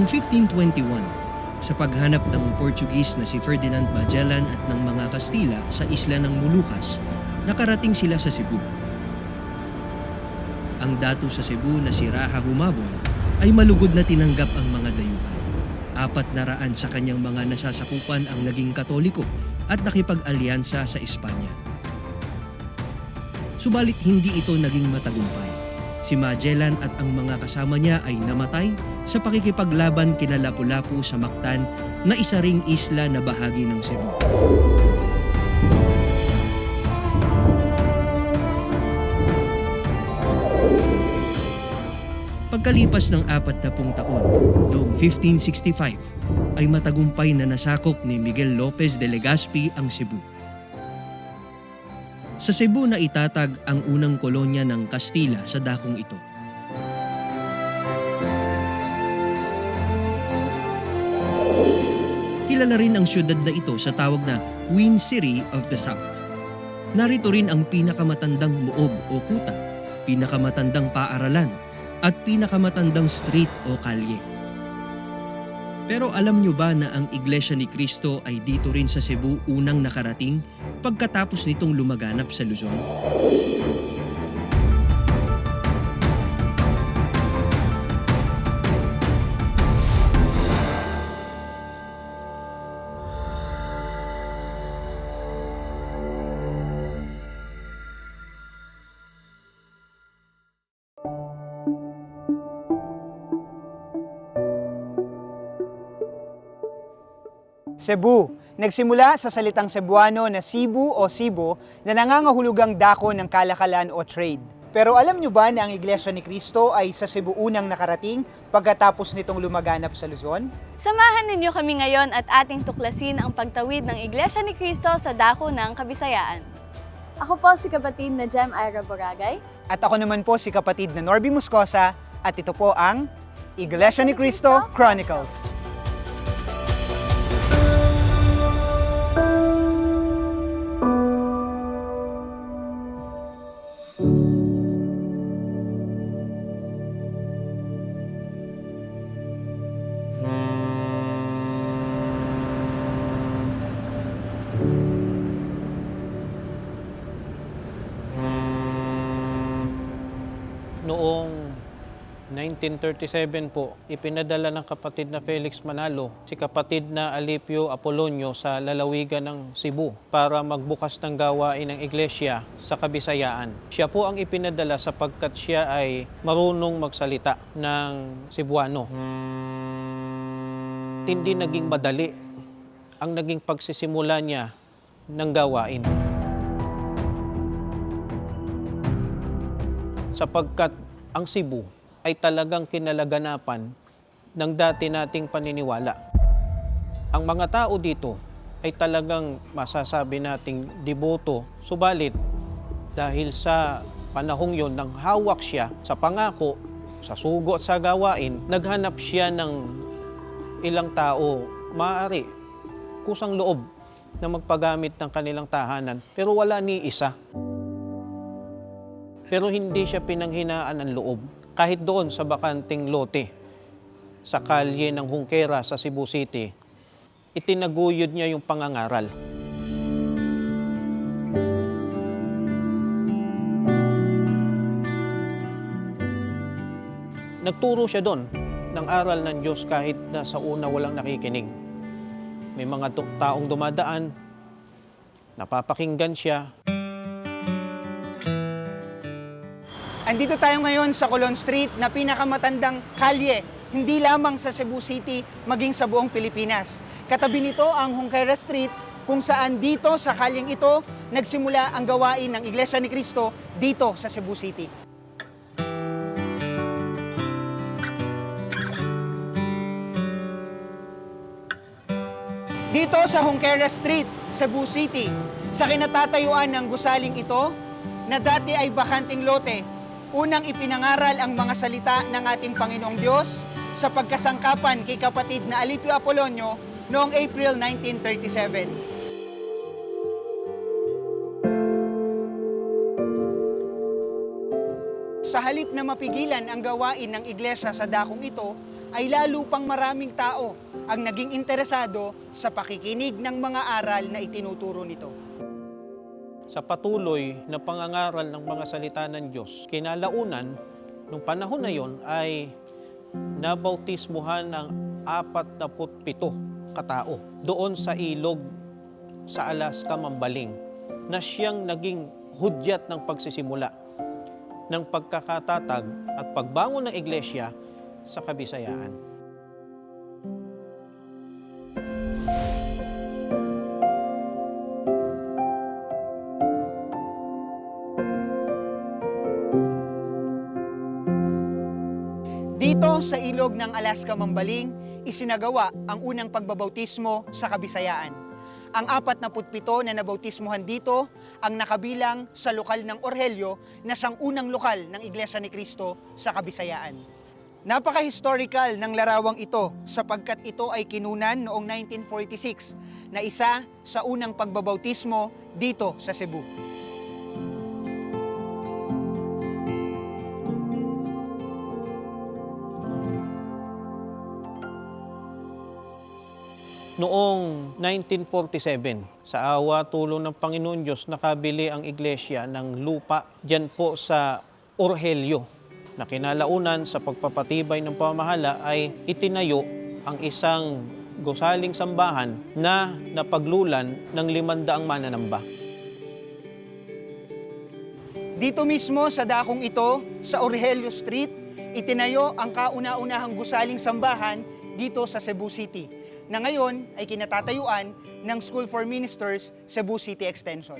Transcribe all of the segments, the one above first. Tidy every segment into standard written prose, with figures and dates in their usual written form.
Noong 1521, sa paghanap ng Portuguese na si Ferdinand Magellan at ng mga Kastila sa isla ng Molucas, nakarating sila sa Cebu. Ang dato sa Cebu na si Raha Humabon ay malugod na tinanggap ang mga dayuhan. 400 sa kanyang mga nasasakupan ang naging Katoliko at nakipag-alyansa sa Espanya. Subalit hindi ito naging matagumpay. Si Magellan at ang mga kasama niya ay namatay sa pakikipaglaban kina Lapu-Lapu sa Mactan na isa ring isla na bahagi ng Cebu. Pagkalipas ng 40 taon, noong 1565, ay matagumpay na nasakop ni Miguel Lopez de Legazpi ang Cebu. Sa Cebu na itatag ang unang kolonya ng Kastila sa dakong ito. Kilala rin ang syudad na ito sa tawag na Queen City of the South. Narito rin ang pinakamatandang muog o kuta, pinakamatandang paaralan, at pinakamatandang street o kalye. Pero alam nyo ba na ang Iglesia ni Cristo ay dito rin sa Cebu unang nakarating pagkatapos nitong lumaganap sa Luzon? Cebu. Nagsimula sa salitang Cebuano na Cebu o Cibo na nangangahulugang dako ng kalakalan o trade. Pero alam nyo ba na ang Iglesia ni Cristo ay sa Cebu unang nakarating pagkatapos nitong lumaganap sa Luzon? Samahan ninyo kami ngayon at ating tuklasin ang pagtawid ng Iglesia ni Cristo sa dako ng Kabisayaan. Ako po si kapatid na Jem Ira Boragay. At ako naman po si kapatid na Norby Moscosa at ito po ang Iglesia ni Cristo Chronicles. Noong 1937 po, ipinadala ng kapatid na Felix Manalo si kapatid na Alipio Apolonio sa lalawigan ng Cebu para magbukas ng gawain ng iglesia sa Kabisayaan. Siya po ang ipinadala sapagkat siya ay marunong magsalita ng Cebuano. Hindi naging madali ang naging pagsisimula niya ng gawain. Sapagkat ang Cebu ay talagang kinalaganapan ng dati nating paniniwala. Ang mga tao dito ay talagang masasabi nating deboto, subalit dahil sa panahong yon nang hawak siya sa pangako, sa sugo at sa gawain, naghanap siya ng ilang tao, maaari, kusang loob na magpagamit ng kanilang tahanan, pero wala ni isa. Pero hindi siya pinanghinaan ng loob. Kahit doon sa bakanting lote, sa kalye ng Junquera sa Cebu City, itinaguyod niya yung pangangaral. Nagturo siya doon ng aral ng Diyos kahit na sa una walang nakikinig. May mga taong dumadaan, napapakinggan siya. Andito tayo ngayon sa Colon Street na pinakamatandang kalye, hindi lamang sa Cebu City, maging sa buong Pilipinas. Katabi nito ang Junquera Street, kung saan dito sa kalyeng ito, nagsimula ang gawain ng Iglesia ni Cristo dito sa Cebu City. Dito sa Junquera Street, Cebu City, sa kinatatayuan ng gusaling ito, na dati ay bakanting lote, unang ipinangaral ang mga salita ng ating Panginoong Diyos sa pagkasangkapan kay kapatid na Alipio Apolonio noong April 1937. Sa halip na mapigilan ang gawain ng iglesia sa dakong ito, ay lalo pang maraming tao ang naging interesado sa pakikinig ng mga aral na itinuturo nito. Sa patuloy na pangangaral ng mga salita ng Diyos, kinalaunan, nung panahon na yon ay nabautismuhan ng 47 katao doon sa ilog sa Alaska, Mambaling, na siyang naging hudyat ng pagsisimula ng pagkakatatag at pagbangon ng iglesia sa Kabisayaan. Dito sa ilog ng Alaska, Mambaling, isinagawa ang unang pagbabautismo sa Kabisayaan. Ang 47 na nabautismuhan dito ang nakabilang sa lokal ng Orhelyo na siyang unang lokal ng Iglesia ni Cristo sa Kabisayaan. Napaka-historical ng larawang ito sapagkat ito ay kinunan noong 1946 na isa sa unang pagbabautismo dito sa Cebu. Noong 1947, sa awa tulong ng Panginoon Diyos, nakabili ang iglesia ng lupa dyan po sa Orhelyo, na kinalaunan sa pagpapatibay ng pamahala ay itinayo ang isang gusaling sambahan na napaglulan ng 500 mananamba. Dito mismo sa dakong ito, sa Orhelyo Street, itinayo ang kauna-unahang gusaling sambahan dito sa Cebu City, na ngayon ay kinatatayuan ng School for Ministers Cebu City Extension.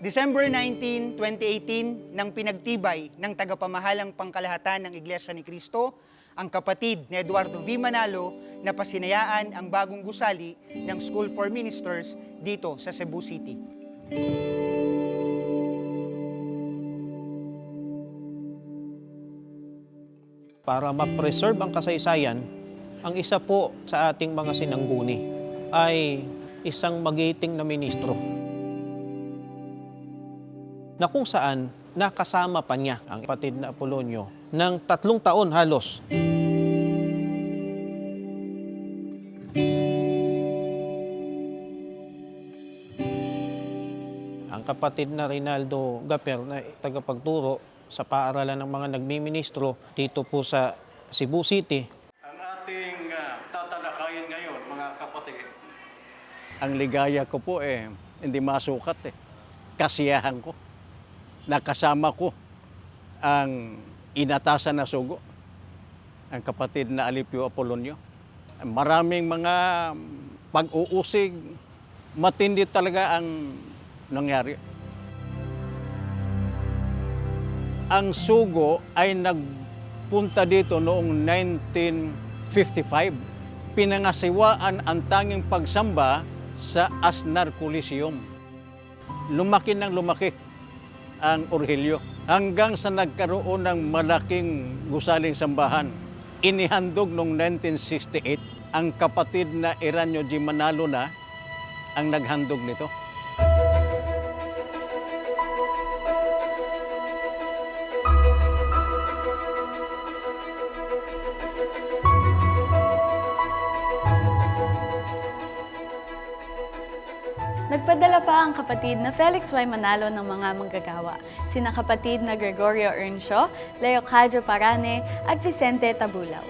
December 19, 2018, nang pinagtibay ng tagapamahalang pangkalahatan ng Iglesia ni Cristo, ang kapatid ni Eduardo V. Manalo na pasinayaan ang bagong gusali ng School for Ministers dito sa Cebu City. Para ma-preserve ang kasaysayan, ang isa po sa ating mga sinangguni ay isang magiting na ministro na kung saan nakasama pa niya ang kapatid na Apolonio ng 3 taon halos. Ang kapatid na Rinaldo Gaper na tagapagturo sa paaralan ng mga nagmiministro dito po sa Cebu City. Ang ating tatalakayin ngayon, mga kapatid. Ang ligaya ko po hindi masukat Kasiyahan ko. Nakasama ko ang inatasan na sugo, ang kapatid na Alipio Apolonio. Maraming mga pag-uusig, matindi talaga ang nangyari. Ang sugo ay nagpunta dito noong 1955. Pinangasiwaan ang tanging pagsamba sa Asnar Coliseum. Lumaki ng lumaki ang Orhelyo hanggang sa nagkaroon ng malaking gusaling sambahan. Inihandog noong 1968. Ang kapatid na Eranio G. Manalo na ang naghandog nito. Nagpadala pa ang kapatid na Felix Y. Manalo ng mga manggagawa, sina kapatid na Gregorio Earnshaw, Leocadio Parane at Vicente Tabulaw.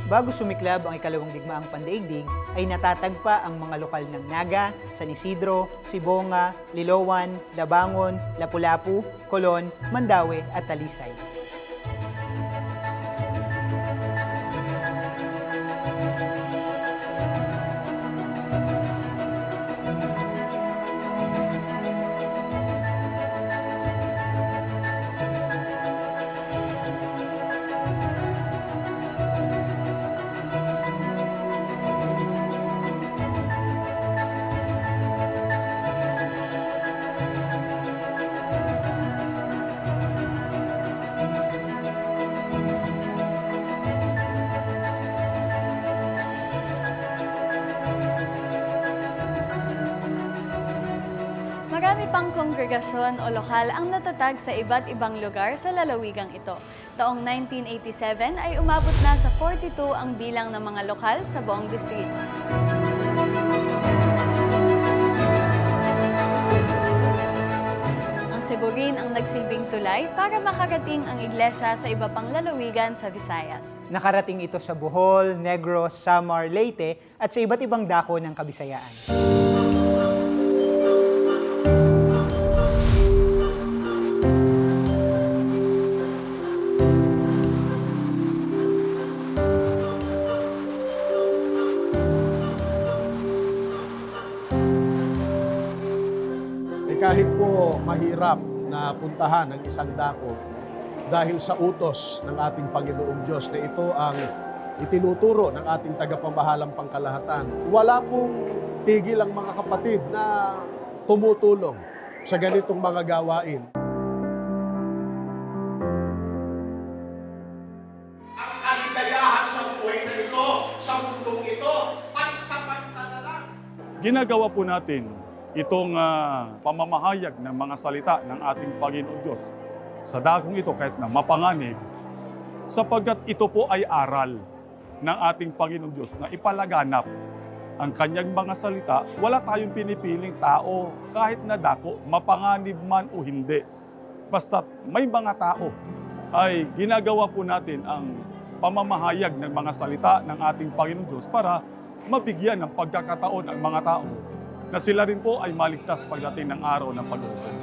Bago sumiklab ang ikalawang digmaang pandaigdig, ay natatagpa ang mga lokal ng Naga, San Isidro, Sibonga, Liloan, Labangon, Lapu-Lapu, Colon, Mandaue at Talisay. Marami pang kongregasyon o lokal ang natatag sa iba't ibang lugar sa lalawigang ito. Taong 1987 ay umabot na sa 42 ang bilang ng mga lokal sa buong distrito. Ang Cebu rin ang nagsilbing tulay para makarating ang iglesia sa iba pang lalawigan sa Visayas. Nakarating ito sa Bohol, Negros, Samar, Leyte at sa iba't ibang dako ng Kabisayaan. Kahit po mahirap na puntahan ang isang dako dahil sa utos ng ating Panginoong Diyos na ito ang itinuturo ng ating tagapamahalang pangkalahatan, wala pong tigil ang mga kapatid na tumutulong sa ganitong mga gawain. Ang kaligayahan sa buhay na ito, sa mundong ito, pansamantala lang. Ginagawa po natin itong pamamahayag ng mga salita ng ating Panginoon Diyos sa dakong ito kahit na mapanganib, sapagkat ito po ay aral ng ating Panginoon Diyos na ipalaganap ang kanyang mga salita. Wala tayong pinipiling tao kahit na dako, mapanganib man o hindi. Basta may mga tao ay ginagawa po natin ang pamamahayag ng mga salita ng ating Panginoon Diyos para mabigyan ng pagkakataon ang mga tao na sila rin po ay maligtas pagdating ng araw ng pag-uukon.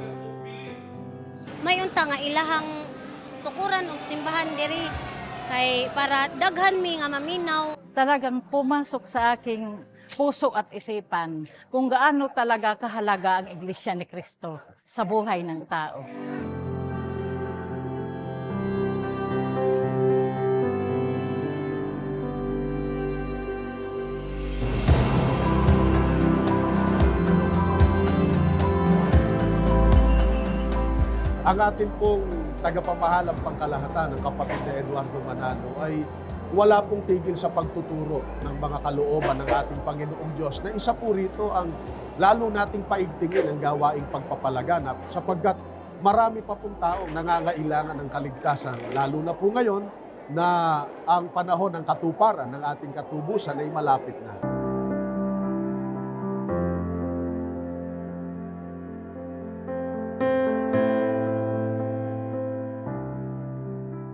May unta nga ilahang tukuran og simbahan diri kay para daghan mi nga maminaw. Talagang pumasok sa aking puso at isipan kung gaano talaga kahalaga ang Iglesia ni Cristo sa buhay ng tao. Ang ating pong tagapamahalang pangkalahatan, ng kapatid na Eduardo Manalo, ay wala pong tigil sa pagtuturo ng mga kalooban ng ating Panginoong Diyos na isa po rito ang lalo nating paigtingin ang gawaing pagpapalaganap sapagkat marami pa pong taong nangangailangan ng kaligtasan, lalo na po ngayon na ang panahon ng katuparan ng ating katubusan ay malapit na.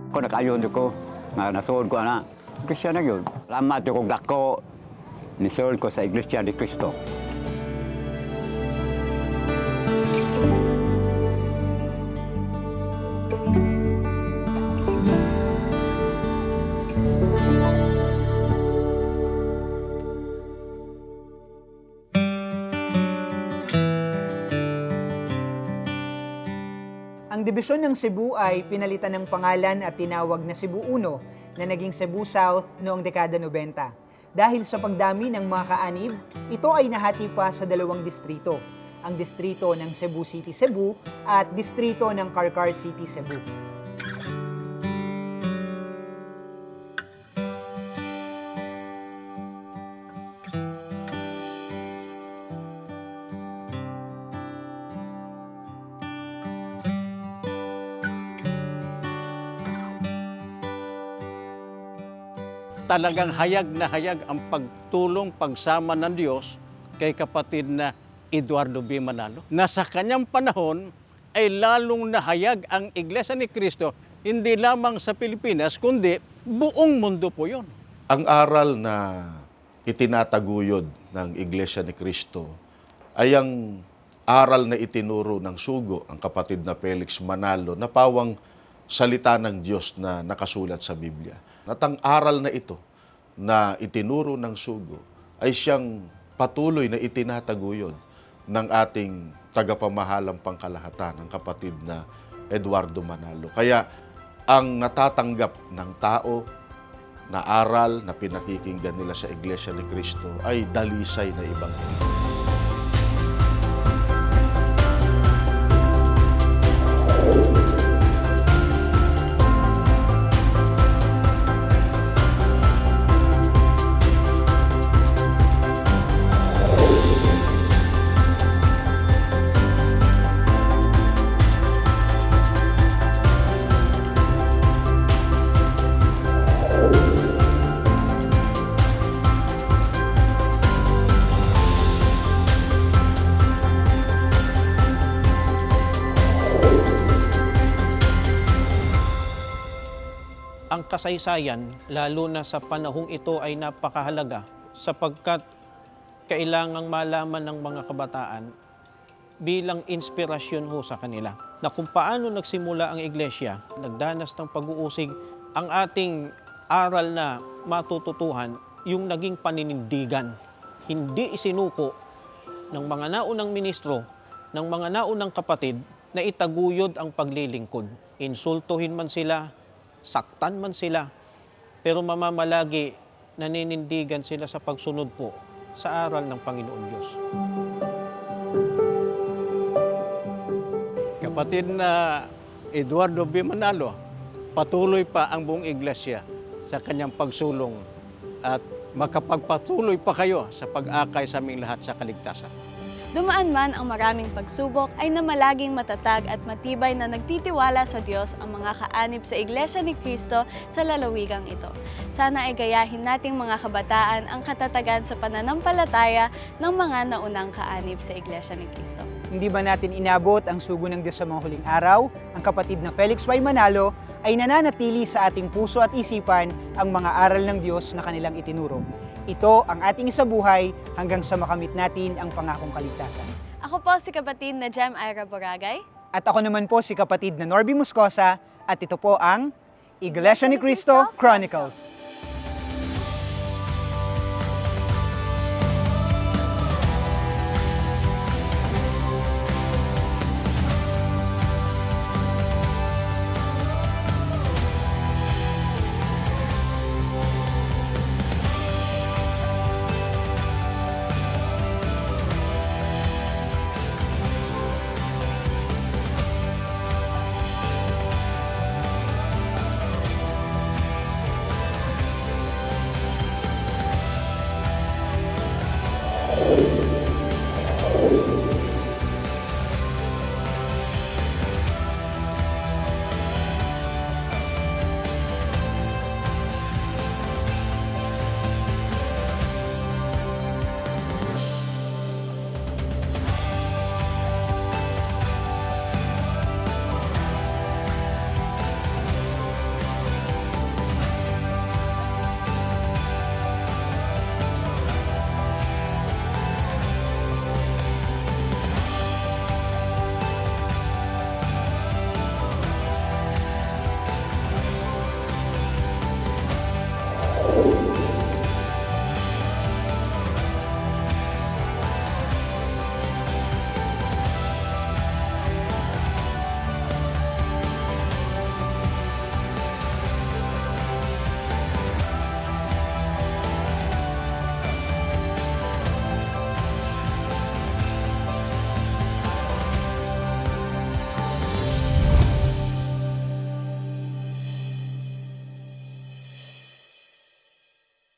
Kung nakayon ko, nga nasuod ko na, Iglesia na yun. Salamat yung dako, nisuod ko sa Iglesia ni Cristo. Ang dibisyon ng Cebu ay pinalitan ng pangalan at tinawag na Cebu I na naging Cebu South noong dekada 90. Dahil sa pagdami ng mga kaanib, ito ay nahati pa sa dalawang distrito, ang distrito ng Cebu City, Cebu at distrito ng Carcar City, Cebu. Talagang hayag na hayag ang pagtulong, pagsama ng Diyos kay kapatid na Eduardo B. Manalo. Na sa kanyang panahon ay lalong nahayag ang Iglesia ni Cristo, hindi lamang sa Pilipinas, kundi buong mundo po yun. Ang aral na itinataguyod ng Iglesia ni Cristo ay ang aral na itinuro ng sugo, ang kapatid na Felix Manalo, na pawang salita ng Diyos na nakasulat sa Biblia. At ang aral na ito na itinuro ng sugo ay siyang patuloy na itinataguyod ng ating tagapamahalang pangkalahatan, ang kapatid na Eduardo Manalo. Kaya ang natatanggap ng tao na aral na pinakikinggan nila sa Iglesia ni Cristo ay dalisay na ebanghelyo. ang kasaysayan, lalo na sa panahong ito ay napakahalaga sapagkat kailangang malaman ng mga kabataan bilang inspirasyon ho sa kanila na kung paano nagsimula ang iglesia, nagdanas ng pag-uusig, ang ating aral na matututuhan yung naging paninindigan. Hindi isinuko ng mga naunang ministro, ng mga naunang kapatid na itaguyod ang paglilingkod. Insultuhin man sila, saktan man sila, pero mamamalagi naninindigan sila sa pagsunod po sa aral ng Panginoon Diyos. Kapatid na Eduardo B. Manalo, patuloy pa ang buong iglesia sa kanyang pagsulong at makapagpatuloy pa kayo sa pag-akay sa aming lahat sa kaligtasan. Dumaan man ang maraming pagsubok, ay namalaging matatag at matibay na nagtitiwala sa Diyos ang mga kaanib sa Iglesia ni Cristo sa lalawigang ito. Sana ay gayahin nating mga kabataan ang katatagan sa pananampalataya ng mga naunang kaanib sa Iglesia ni Cristo. Hindi ba natin inabot ang sugo ng Diyos sa mga huling araw? Ang kapatid na Felix Y. Manalo ay nananatili sa ating puso at isipan ang mga aral ng Diyos na kanilang itinuro. Ito ang ating isabuhay hanggang sa makamit natin ang pangakong kaligtasan. Ako po si kapatid na Jem Ira Boragay. At ako naman po si kapatid na Norby Moscosa at ito po ang Iglesia ni Cristo Chronicles.